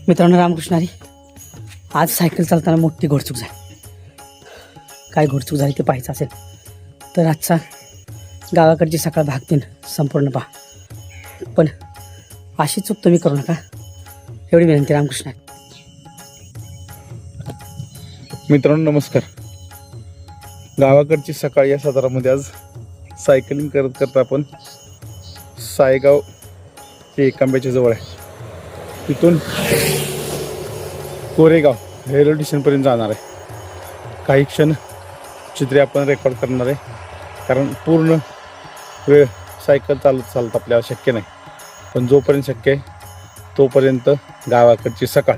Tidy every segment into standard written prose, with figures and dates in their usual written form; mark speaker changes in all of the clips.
Speaker 1: मित्रांनो, रामकृष्णारी. आज सायकल चालताना मोठी घोडचूक झाली. काय घोडचूक झाली ते पाहायचं असेल तर आजचा गावाकडची सकाळ भाग 3 संपूर्ण पहा. पण अशी चूक तुम्ही करू नका एवढी विनंती. रामकृष्ण.
Speaker 2: मित्रांनो नमस्कार. गावाकडची सकाळ या सदरामध्ये आज सायकलिंग करत करत आपण सायगाव हे एकांब्याच्या जवळ आहे, तिथून कोरेगाव रेल्वे स्टेशनपर्यंत जाणार आहे. काही क्षण चित्रे आपण रेकॉर्ड करणार आहे, कारण पूर्ण वेळ सायकल चालत आपल्याला शक्य नाही. पण जोपर्यंत शक्य आहे तोपर्यंत गावाकडची सकाळ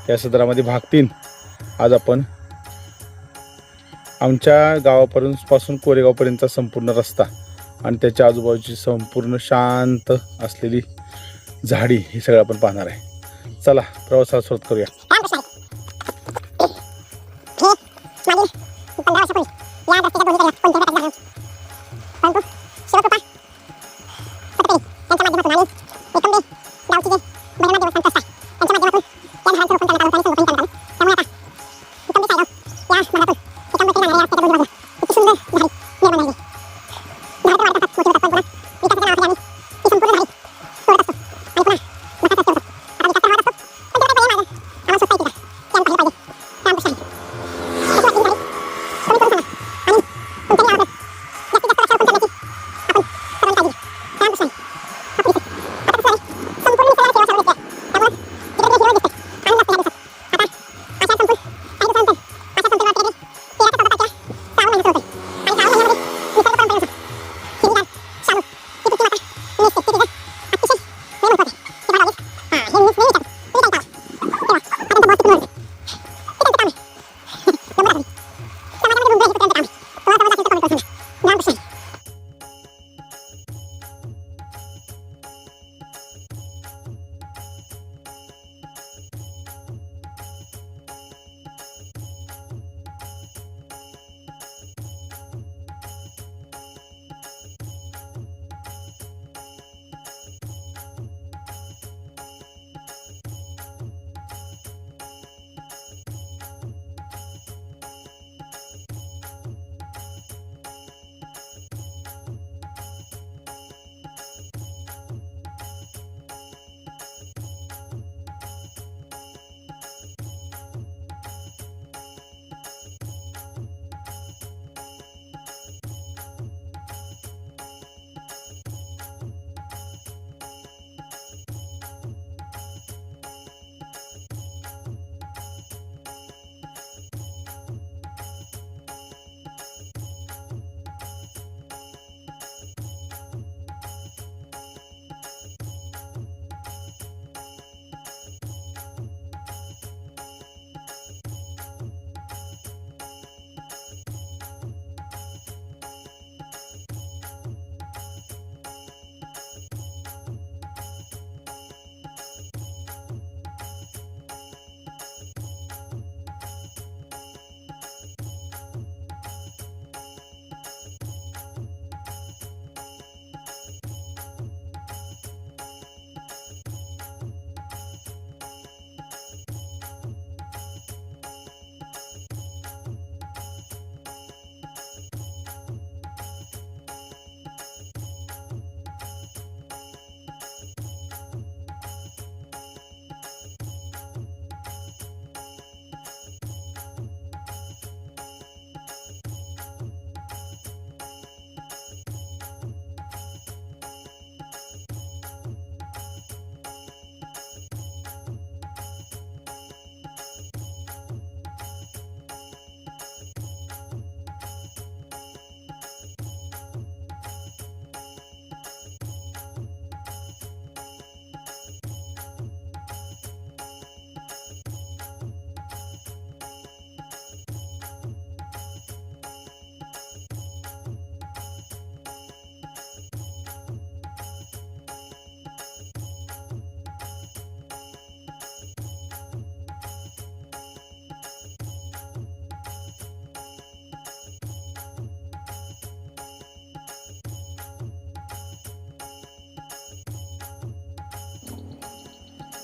Speaker 2: या सदरामध्ये भाग 3 आज आपण आमच्या गावापासून कोरेगावपर्यंतचा संपूर्ण रस्ता आणि त्याच्या आजूबाजूची संपूर्ण शांत असलेली झाडी हे सगळं आपण पाहणार आहे. चला प्रवासाला सुरुवात करूया.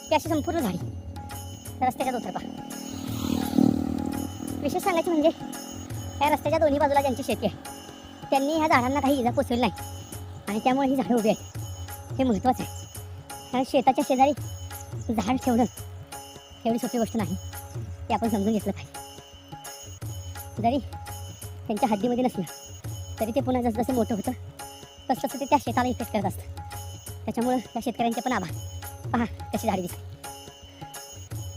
Speaker 3: ती अशी संपूर्ण झाडी रस्त्याच्या उतरपा. विशेष सांगायचं म्हणजे या रस्त्याच्या दोन्ही बाजूला ज्यांची शेती आहे त्यांनी ह्या झाडांना काही इजा पोचवली नाही आणि त्यामुळे ही झाडं उभी आहेत. हे महत्त्वाचं आहे. कारण शेताच्या शेजारी झाड ठेवणं एवढी सोपी गोष्ट नाही, ते आपण समजून घेतलं पाहिजे. जरी त्यांच्या हद्दीमध्ये नसलं तरी ते पुन्हा जसं मोठं होतं तसं ते त्या शेताला इफेक्ट करत असतं. त्याच्यामुळं त्या शेतकऱ्यांचे पण आभार. पहा कशी झाडी दिसते.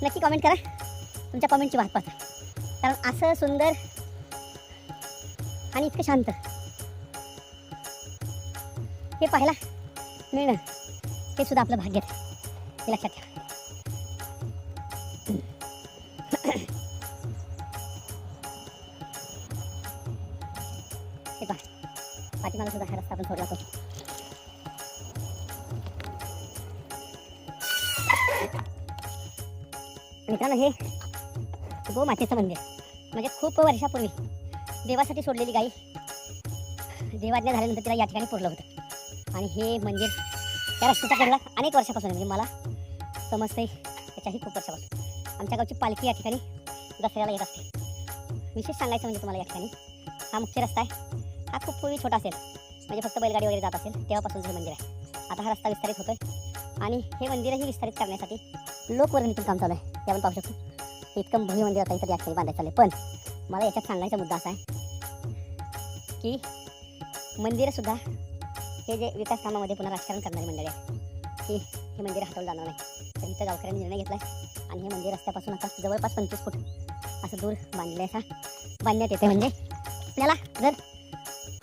Speaker 3: नक्की कमेंट करा, तुमच्या कमेंटची वाट पाहता. कारण असं सुंदर आणि इतकं शांत हे पाहायला मिळणं हे सुद्धा आपलं भाग्य आहे, हे लक्षात ठेवा. हे पहा पाठीमागं सुद्धा हा रस्ता आपण सोडला तो. मित्रांनो हे गोमातेचं मंदिर म्हणजे खूप वर्षापूर्वी देवासाठी सोडलेली गाई देवाज्ञा झाल्यानंतर तिला या ठिकाणी पुरलं होतं. आणि हे मंदिर त्या रस्त्याच्या कडेला अनेक वर्षापासून म्हणजे मला समजते त्याच्याही खूप वर्षापासून आमच्या गावची पालखी या ठिकाणी दसऱ्याला येत असते. विशेष सांगायचं म्हणजे तुम्हाला या ठिकाणी हा मुख्य रस्ता आहे. हा खूप पूर्वी छोटा असेल म्हणजे फक्त बैलगाडी वगैरे जात असेल तेव्हापासून हे मंदिर आहे. आता हा रस्ता विस्तारित होतोय आणि हे मंदिरही विस्तारित करण्यासाठी लोकवर्गणीतून काम चालू आहे. ते आपण पाहू शकतो. इतकं भव्य मंदिर आता इथं या ठिकाणी बांधायचं चाललंय. पण मला याच्यात सांगायचा मुद्दा असा आहे की मंदिरंसुद्धा हे जे विकास कामामध्ये पुन्हा राजकारण करणारी मंडळी आहे की हे मंदिर हटवलं जाणार नाही. तर इथं गावकऱ्यांनी निर्णय घेतला आहे आणि हे मंदिर रस्त्यापासून आता जवळपास 25 फूट असं दूर बांधण्यात येते. म्हणजे आपल्याला जर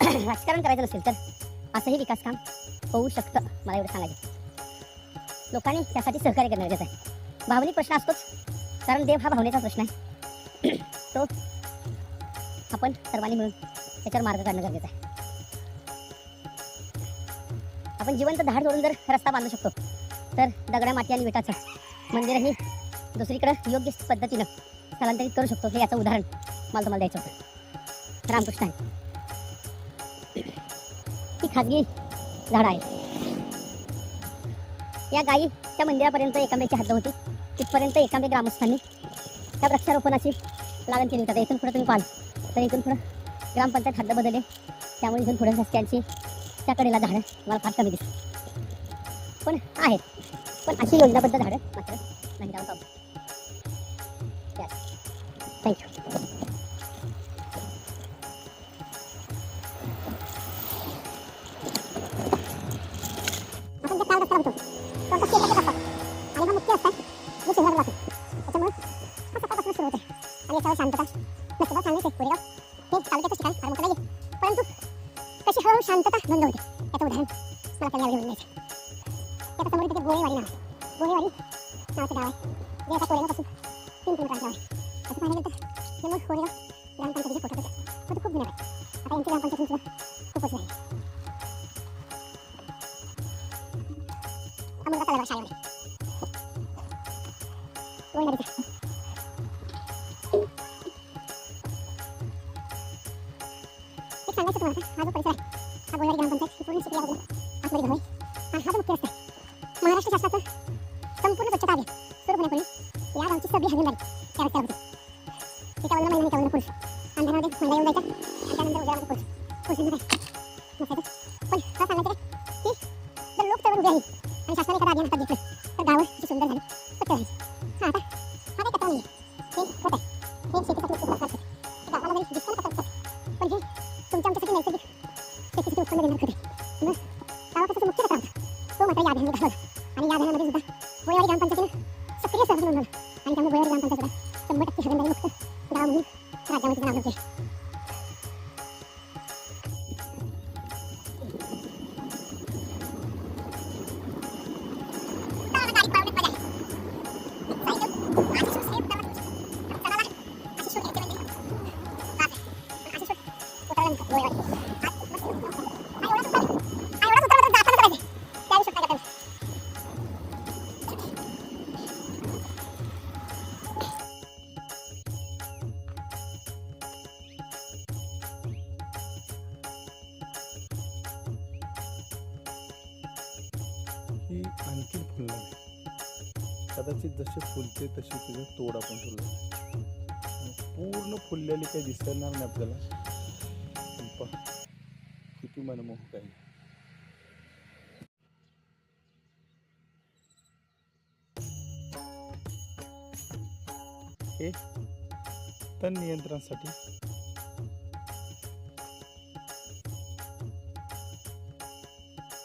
Speaker 3: राजकारण करायचं नसेल तर असंही विकास काम होऊ शकतं. मला एवढं सांगायचं. लोकांनी त्यासाठी सहकार्य करणं गरजेचं आहे. भावनिक प्रश्न असतोच, कारण देव हा भावनेचा प्रश्न आहे. तो आपण सर्वांनी मिळून त्याच्यावर मार्ग काढणं गरजेचं आहे. आपण जिवंत झाड जोडून जर रस्ता बांधू शकतो तर दगडा माती आणि विटाचं मंदिरही दुसरीकडं योग्य पद्धतीनं स्थलांतरित करू शकतो. हे याचं उदाहरण मला तुम्हाला द्यायचं होतं. रामकृष्ण आहे ही खाजगी झाडं आहे. या गायी त्या मंदिरापर्यंत एकांब्याची हद्द होती, तिथपर्यंत एकांबे ग्रामस्थांनी त्या वृक्षारोपणाची लागण केली होती. इथून पुढे तुम्ही पाहाल तर इथून पुढं ग्रामपंचायत हद्द बदलले, त्यामुळे इथून पुढे रस्त्यांची त्या कडेला झाडं मला फार कमी दिसतात. पण आहेत, पण अशी योजनाबद्ध झाडं मात्र नाही. जाऊन पाहू. थँक्यू. आपण त्या रस्ता होतो तो शेताचा रस्ता आणि हा मुख्य रस्ता जो शहरात जातो. त्याच्यामुळे हा सकाळपासून सुरू होते आणि याच्यावर शांतता नसतं. सांगायचं कोरेगाव हे तालुक्याचं ठिकाण फार मोठं नाही, परंतु कशी हळूहळू शांतता भंग होते याचं उदाहरण मला त्याला घेऊन द्यायचं. त्याच्या समोर तिथे गोळेवाडी नाव आहे. गोळेवाडी नावाचं गाव आहे जे आता कोरेगावपासून 3 किलोमीटर अंतरावर आहे. असं पाहायला गेलं तर हे मग कोरेगाव ग्रामपंचायतीच्या पोटात होतं. तो खूप जुन्या आहे. आता यांची ग्रामपंचायत सुद्धा खूपच नाही. हा मुलगा चालला शाळेमध्ये गोळेवाडीचा. एक सांगायचं तुम्हाला हा जो परिसर आहे हा गोळेवाडी ग्रामपंचायत ही पूर्ण शिकल्या बाजूला आतमध्ये घर आहे. आणि हा जो मुख्य रस्ता आहे महाराष्ट्र शासनाचं संपूर्ण स्वच्छता अभियान सुरू होण्यापूर्वी या गावची सगळी हागणदारी त्या रस्त्यावर होती. एका बाजूला महिला एका बाजूला पुरुष. अंधारामध्ये महिला येऊन जायच्या आणि त्यानंतर उद्यामध्ये पुरुष. पुरुषांना काय नसायचं. पण हा सांगायचं आहे की जर लोक त्यावर उभे आहे आणि शासनाने एखादा अभियान हातात घेतलं तर गावं जी सुंदर झाली स्वच्छ झाली. हा आता हा काही कचरा नाही आहे, हे होत आहे. हे शेतीसाठी उपयोग करतात. गावाला जरी दिसतं ना कचरा, पण हे तुमच्या आमच्यासाठी नैसर्गिक शेतीसाठी उत्पन्न देणार खत आहे. मग गावाचा जो मुख्य कचरा होता तो मात्र या अभियानाने घालवला आणि या अभियानामध्ये सुद्धा गोळेवाडी ग्रामपंचायतीनं सक्रिय सहभाग नोंदवला आणि त्यामुळे गोळेवाडी ग्रामपंचायत सुद्धा 100% हागणदारी मुक्त गाव म्हणून राज्यामध्ये नाव नोंदवले.
Speaker 2: ही आणखी फुलणार आहे. कदाचित जसे फुलते तशी तिथे तोड आपण सोडलं. पूर्ण फुललेली काही दिसणार नाही आपल्याला. पण पहा, किती मनमोहक आहे. हे तण नियंत्रणासाठी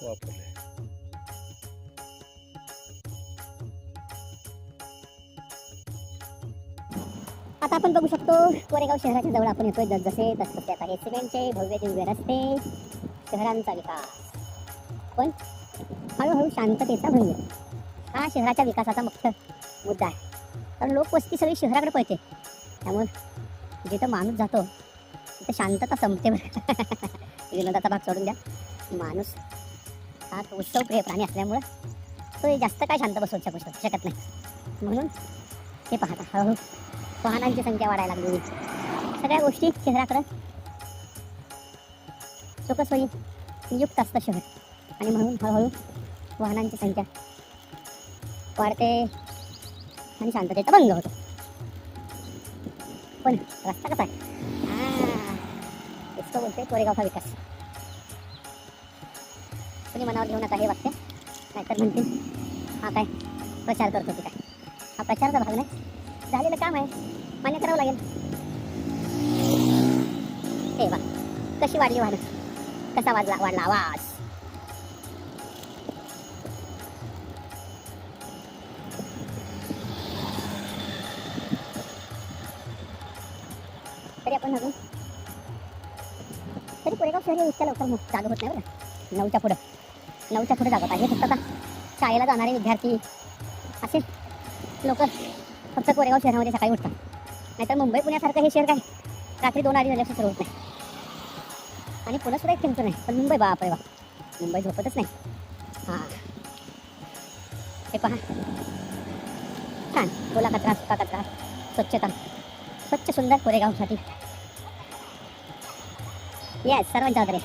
Speaker 2: वापरले.
Speaker 3: आता आपण बघू शकतो कोरेगाव शहराच्या जवळ आपण येतोय. जसे तसतसे आता हे सिमेंटचे भव्य दिव्य रस्ते, शहरांचा विकास, पण हळूहळू शांततेचा भंग हा शहराच्या विकासाचा मुख्य मुद्दा आहे. कारण लोकवस्ती सगळी शहराकडे पळते, त्यामुळे जिथं माणूस जातो तिथं शांतता संपते. विनोदाचा भाग सोडून द्या, माणूस हा उत्सवप्रिय प्राणी असल्यामुळं तो जास्त काय शांत बसू शकत नाही. म्हणून हे पाहता हळूहळू वाहनांची संख्या वाढायला लागली. सगळ्या गोष्टी शहराकडं सुखसोयी युक्त असतं शहर, आणि म्हणून हळूहळू वाहनांची संख्या वाढते आणि शांततेचा भंग होतो. पण रस्ता कसा आहे? इसको बोलते कोरेगावचा विकास. कोणी मनावर घेऊ नका हे वाक्य, नाहीतर म्हणतील हा काय प्रचार करतो की काय. हा प्रचाराचा भाग नाही, झालेलं काम आहे, मान्य करावं लागेल. हे वा कशी वाढली वाहनं, कसा वाढला आवाज. तरी आपण अजून तरी कोरेगाव शहर इतक्या लवकर जागा होत नाही बरं. 9च्या पुढे जागा पाहिजे. फक्त आता शाळेला जाणारे विद्यार्थी असे लोक फक्त कोरेगाव शहरामध्ये सकाळी उठतात. नाहीतर मुंबई पुण्यासारखं हे शहर काय रात्री 2-2 झाल्यापासून सुरू होत नाही. आणि पुन्हा सुद्धा एक किंतू नाही, पण मुंबई बापरे बा, मुंबई झोपतच नाही. हां हे पहा, छान ओला कचरा, सुका कचरा, स्वच्छता, स्वच्छ सुंदर कोरेगावसाठी. येस, सर्वांच्या आदरे.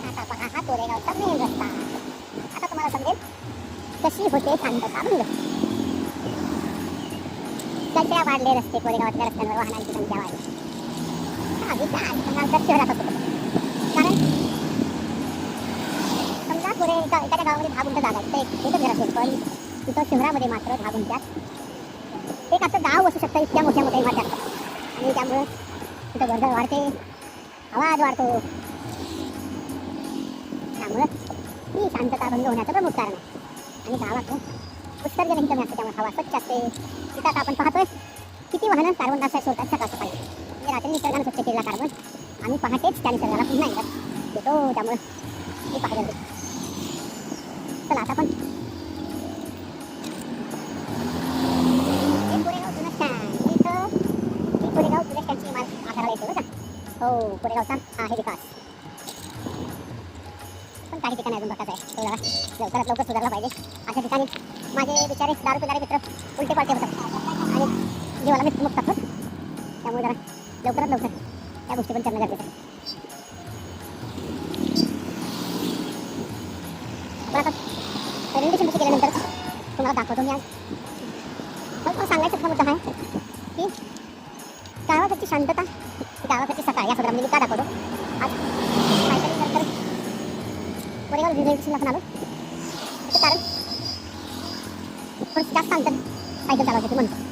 Speaker 3: आता पहा हा कोरेगावचा मेन रस्ता. आता तुम्हाला समजेल कशी होते शांतता भंग. कशा वाढले रस्ते, कोरेगावातल्या रस्त्यांवर वाहनांची संख्या वाढली. नंतर शहरात होतो. कारण समजा एखाद्या गावामध्ये 10 गुंठ जागा आहे, एकच घर असेल, पण तिथं शहरामध्ये मात्र 10 गुंठ्यात एक असं गाव असू शकतं. इतक्या मोठ्या मोठ्या इमारती असतात, आणि त्यामुळं तिथं वर्दळ वाढते, आवाज वाढतो. त्यामुळं ही शांतता भंग होण्याचं प्रमुख कारण आहे. आणि गावात उत्सर्जनही कमी असते, त्यामुळे हवा स्वच्छ असते. तिथं आता आपण पाहतोय किती वाहनं कार्बन डायऑक्साईड सोडतात सकाळ सकाळी. म्हणजे रात्री निसर्गानं स्वच्छ केलेला कार्बन आम्ही पहाटेच त्या निसर्गाला पुन्हा एकदा देतो. त्यामुळे मी पाहिजे. चला आता आपण कोरेगाव जुनं स्टँड, इथं कोरेगाव जुन्या स्टँडची इमारत आधाराला येते बरं का. हो, कोरेगावचा आहे विकास, पण काही ठिकाणी अजून बघायचं आहे. तो जरा लवकरात लवकर सुधारला पाहिजे. अशा ठिकाणी माझे बिचारे दारू पिणारे मित्र उलटे पालटे होतात आणि जीवाला मृत्यू मुक्तात होत. त्यामुळे जरा लवकरात लवकर त्या गोष्टी पण करणं गरजेचं आहे. पण आता प्रेझेंटेशन कसं केल्यानंतर तुम्हाला दाखवतो मी आज. पण मला सांगायचा मुद्दा आहे की गावाकडची शांतता, गावाकडची सकाळ या सगळ्या मी का दाखवतो आज. काहीतरी नंतर कोरेगाव रिलेव्हेशनला पण आलो, त्याचं कारण थोडंसं जास्त अंतर सायकल चालवायचं म्हणतो.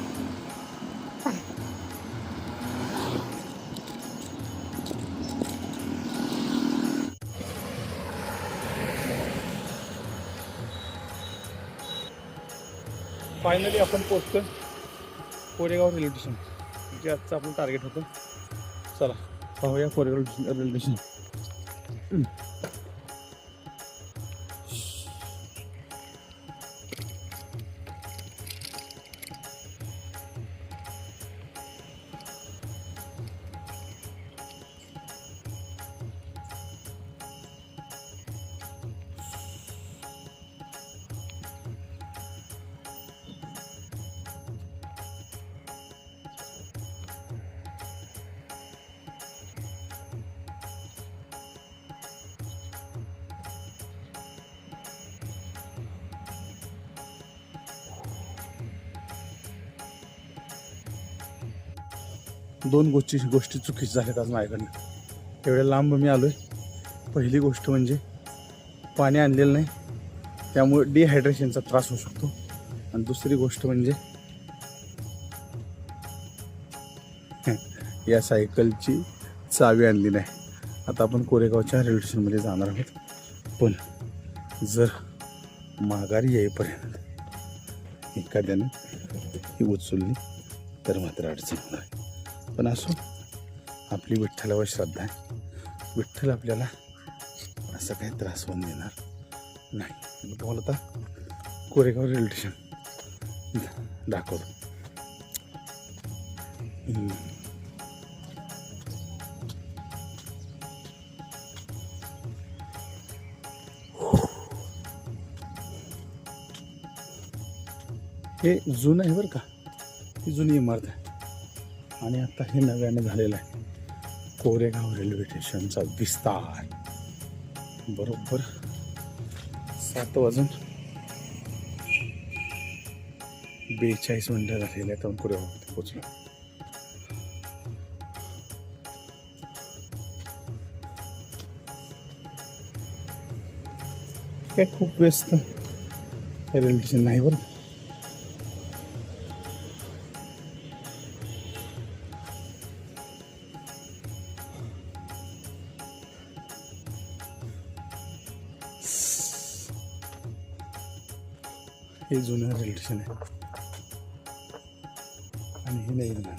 Speaker 2: फायनली आपण पोहोचतो कोरेगाव रेल्वे स्टेशन, जे आजचं आपलं टार्गेट होतं. चला पाहूया कोरेगाव रेल्वे स्टेशन. दोन गोष्टी चुकीच्या झाल्यात आज माझ्याकडनं. एवढ्या लांब मी आलो आहे. पहिली गोष्ट म्हणजे पाणी आणलेलं नाही, त्यामुळे डिहायड्रेशनचा त्रास होऊ शकतो. आणि दुसरी गोष्ट म्हणजे या सायकलची चावी आणली नाही. आता आपण कोरेगावच्या रेल्वे स्टेशनमध्ये जाणार आहोत, पण जर माघारी येईपर्यंत एखाद्याने ही उचलली तर मात्र अडचण होणार आहे. पण असो, आपली विठ्ठलावर श्रद्धा आहे. विठ्ठल आपल्याला असं काही त्रास होऊन देणार नाही. मी तुम्हाला आता कोरेगाव रेल्वे स्टेशन दाखवतो. हे जुनं आहे बरं का, ही जुनी इमारत आहे. आणि आता हे नव्याने झालेलं आहे कोरेगाव रेल्वे स्टेशनचा विस्तार. बरोबर 7:42 झालेले आहेत आपण कोरेगावमध्ये पोहोचलो. काय खूप व्यस्त रेल्वे स्टेशन नाही बरं. हे जुनं रेल्वे स्टेशन आहे आणि हे नवीन आहे.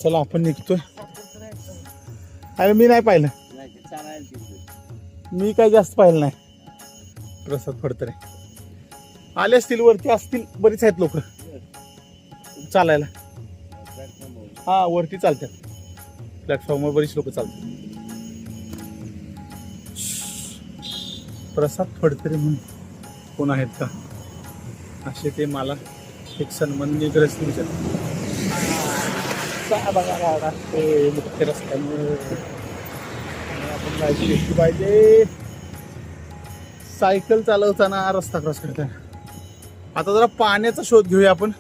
Speaker 2: चला आपण निघतोय. अरे मी नाही पाहिलं, मी काय जास्त पाहिलं नाही. प्रसाद फडतरे आले असतील, वरती असतील, बरीच आहेत लोक चालायला. हा वरती चालतात, प्लॅटफॉर्मवर बरीच लोक चालतात. प्रसाद फडतरे म्हणून कोण आहेत का असे ते मला एक सन्माननीय ग्रस्त विचारतात. बघा ते मुख्य रस्त्यामुळे आपण काळजी घेतली पाहिजे. सायकल चालवताना, रस्ता क्रॉस करताना. आता जरा पाण्याचा शोध घेऊया आपण,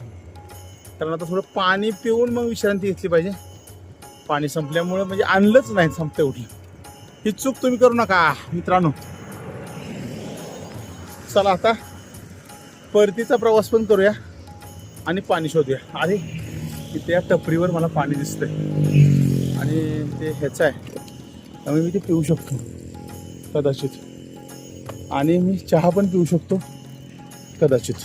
Speaker 2: कारण आता थोडं पाणी पिऊन मग विश्रांती घेतली पाहिजे. पाणी संपल्यामुळे म्हणजे आणलंच नाही, संपते उठलं. ही चूक तुम्ही करू नका मित्रांनो. चला आता परतीचा प्रवास पण करूया आणि पाणी शोधूया. अरे तिथे या टपरीवर मला पाणी दिसतंय आणि ते ह्याचं आहे, त्यामुळे मी ते पिऊ शकतो कदाचित. आणि मी चहा पण पिऊ शकतो कदाचित.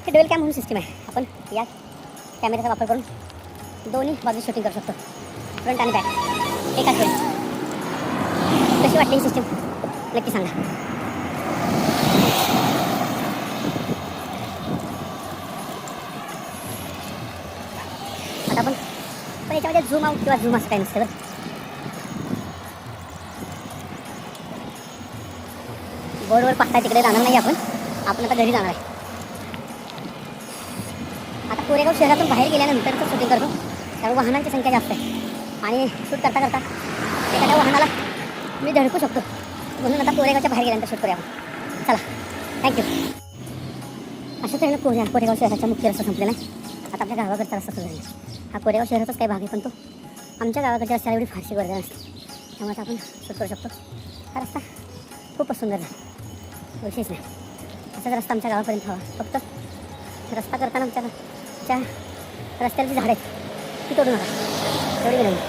Speaker 3: हे डुएल कॅम म्हणून सिस्टीम आहे. आपण या कॅमेऱ्याचा वापर करून दोन्ही बाजू शूटिंग करू शकतो, फ्रंट आणि बॅक एकाच वेळी. कशी वाटली ही सिस्टीम नक्की सांगा. आता आपण पण याच्यामध्ये झूम आउट किंवा झूम असं काय नसतं बरं. बोर्डवर पाहताय तिकडे जाणार नाही आपण आता घरी जाणार आहे. आता कोरेगाव शहरातून बाहेर गेल्यानंतरच शूटिंग करतो, त्यामुळे वाहनांची संख्या जास्त आहे आणि शूट करता करता एखाद्या वाहनाला मी धडकू शकतो. म्हणून आता कोरेगावच्या बाहेर गेल्यानंतर शूट करूया आपण. चला थँक्यू. अशा तऱ्हेनं कोरेगाव शहराचा मुख्य रस्ता संपलेला आहे. आता आपल्या गावाकडचा रस्ता सुरू झाला. हा कोरेगाव शहराचाच काही भाग आहे, पण तो आमच्या गावाकडच्या रस्त्याला एवढी फारशी गर्दी नसते, त्यामुळे आपण शूट करू शकतो. हा रस्ता खूपच सुंदर झाला, विशेष नाही. असाच रस्ता आमच्या गावापर्यंत हवा. फक्त रस्ता करताना आमच्या रस्त्याला जी झाडं आहेत ती तोडू नका, एवढी विनंती.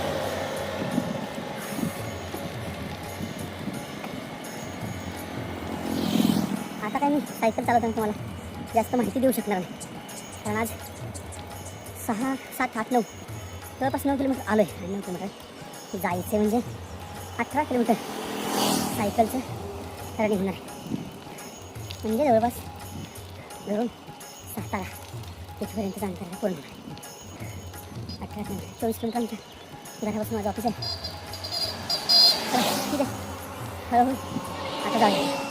Speaker 3: आता काय मी सायकल चालवताना तुम्हाला जास्त माहिती देऊ शकणार नाही, कारण आज 6, 7, 8, 9 जवळपास 9 किलोमीटर आलो आहे. आणि 9 किलोमीटर जायचे म्हणजे 18 किलोमीटर सायकलचं रनिंग होणार आहे. म्हणजे जवळपास धरून 7 इथपर्यंत अंतर पूर्ण होणार आहे. 18 किलोमीटर 24 किलोमीटर आमच्या घरापासून माझं ऑफिस आहे. ठीक आहे, हळूहळू आता जाऊया.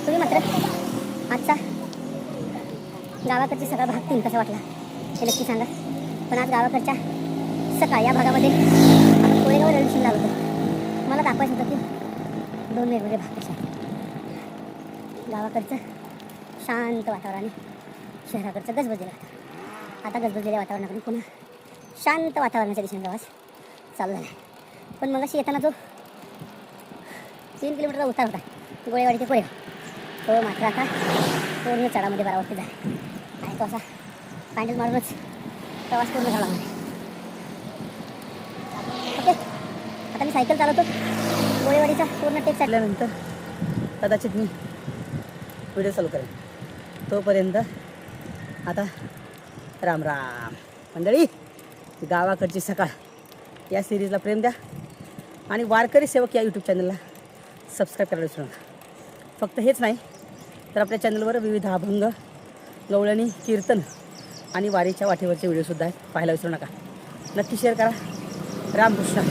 Speaker 3: तुम्ही मात्र आजचा गावाकडची सगळा भाग 3 कसा वाटला हे नक्की सांगा. पण आज गावाकडच्या सकाळ या भागामध्ये आपण कोरेगाव रेल्वे स्टेशनला आलो होतो. मला दाखवायचं होतं की 2 वेगवेगळे भाग कसे आहेत. गावाकडचं शांत वातावरण आणि शहराकडचं गजबजलेलं वातावरण. आता गजबजलेल्या वातावरणाकडून पुन्हा शांत वातावरणाच्या दिशेने प्रवास चालू झाला आहे. पण मग अशी येताना जो 3 किलोमीटरचा उतार होता गोळेवाडी ते कोरेगाव, तो मात्र आता पूर्ण चढामध्ये बरावरती झाला आणि तो असा पॅन्डल मारूनच प्रवास पूर्ण झाला आहे. ओके, आता मी सायकल चालवतो. गोळेवाडीचा पूर्ण टेक
Speaker 1: चालल्यानंतर कदाचित मी व्हिडिओ चालू करेन. तोपर्यंत आता राम राम मंडळी. गावाकडची सकाळ या सिरीजला प्रेम द्या आणि वारकरी सेवक या यूट्यूब चॅनलला सबस्क्राईब करायला विसरू नका. फक्त हेच नाही तर आपल्या चॅनलवर विविध अभंग, गवळणी, कीर्तन आणि वारीच्या वाटेवरचे व्हिडिओसुद्धा आहेत, पाहायला विसरू नका. नक्की शेअर करा. रामकृष्ण.